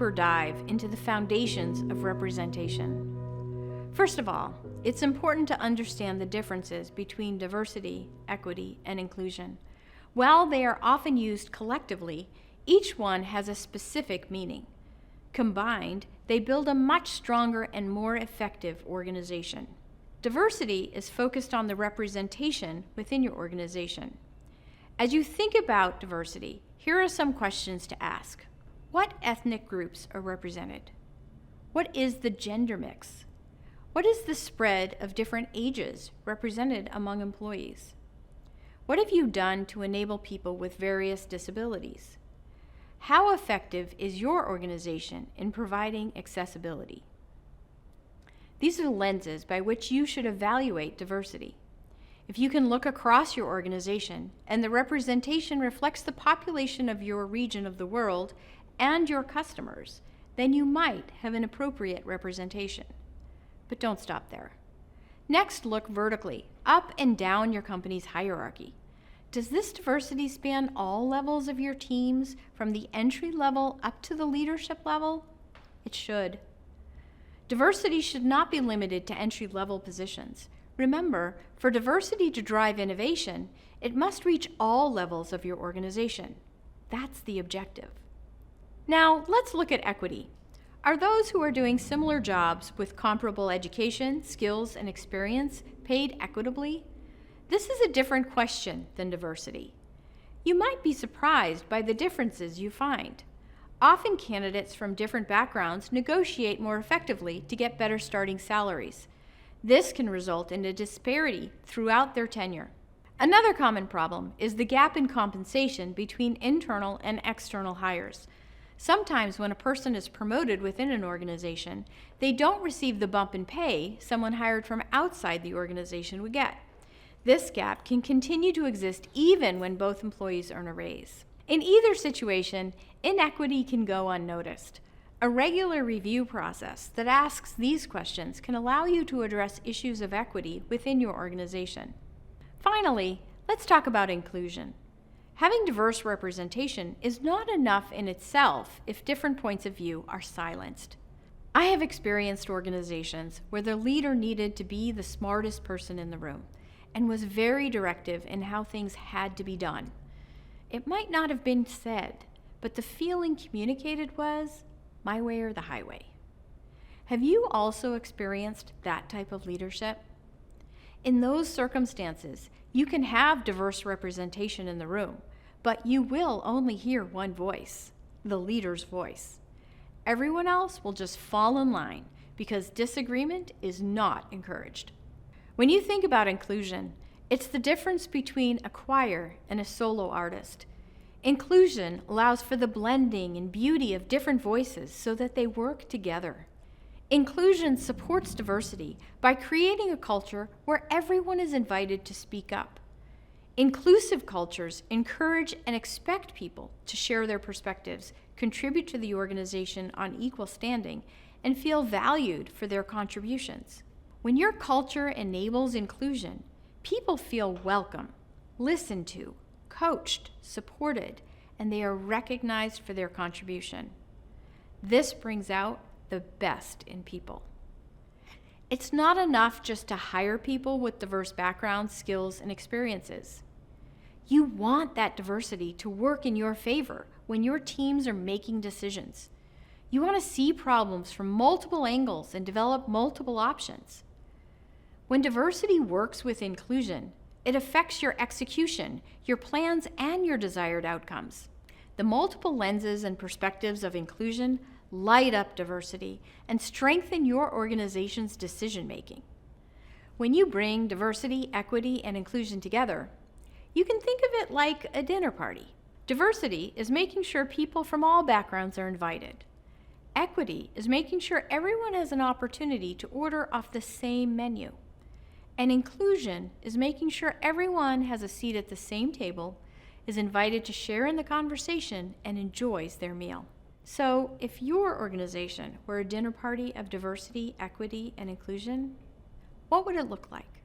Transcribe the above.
deeper dive into the foundations of representation. First of all, it's important to understand the differences between diversity, equity, and inclusion. While they are often used collectively, each one has a specific meaning. Combined, they build a much stronger and more effective organization. Diversity is focused on the representation within your organization. As you think about diversity, here are some questions to ask. What ethnic groups are represented? What is the gender mix? What is the spread of different ages represented among employees? What have you done to enable people with various disabilities? How effective is your organization in providing accessibility? These are lenses by which you should evaluate diversity. If you can look across your organization and the representation reflects the population of your region of the world and your customers, then you might have an appropriate representation. But don't stop there. Next, look vertically, up and down your company's hierarchy. Does this diversity span all levels of your teams, from the entry level up to the leadership level? It should. Diversity should not be limited to entry-level positions. Remember, for diversity to drive innovation, it must reach all levels of your organization. That's the objective. Now, let's look at equity. Are those who are doing similar jobs with comparable education, skills, and experience paid equitably? This is a different question than diversity. You might be surprised by the differences you find. Often candidates from different backgrounds negotiate more effectively to get better starting salaries. This can result in a disparity throughout their tenure. Another common problem is the gap in compensation between internal and external hires. Sometimes when a person is promoted within an organization, they don't receive the bump in pay someone hired from outside the organization would get. This gap can continue to exist even when both employees earn a raise. In either situation, inequity can go unnoticed. A regular review process that asks these questions can allow you to address issues of equity within your organization. Finally, let's talk about inclusion. Having diverse representation is not enough in itself if different points of view are silenced. I have experienced organizations where the leader needed to be the smartest person in the room and was very directive in how things had to be done. It might not have been said, but the feeling communicated was, my way or the highway. Have you also experienced that type of leadership? In those circumstances, you can have diverse representation in the room, but you will only hear one voice, the leader's voice. Everyone else will just fall in line because disagreement is not encouraged. When you think about inclusion, it's the difference between a choir and a solo artist. Inclusion allows for the blending and beauty of different voices so that they work together. Inclusion supports diversity by creating a culture where everyone is invited to speak up. Inclusive cultures encourage and expect people to share their perspectives, contribute to the organization on equal standing, and feel valued for their contributions. When your culture enables inclusion, people feel welcome, listened to, coached, supported, and they are recognized for their contribution. This brings out the best in people. It's not enough just to hire people with diverse backgrounds, skills, and experiences. You want that diversity to work in your favor when your teams are making decisions. You want to see problems from multiple angles and develop multiple options. When diversity works with inclusion, it affects your execution, your plans, and your desired outcomes. The multiple lenses and perspectives of inclusion light up diversity and strengthen your organization's decision-making. When you bring diversity, equity, and inclusion together, you can think of it like a dinner party. Diversity is making sure people from all backgrounds are invited. Equity is making sure everyone has an opportunity to order off the same menu. And inclusion is making sure everyone has a seat at the same table, is invited to share in the conversation, and enjoys their meal. So, if your organization were a dinner party of diversity, equity, and inclusion, what would it look like?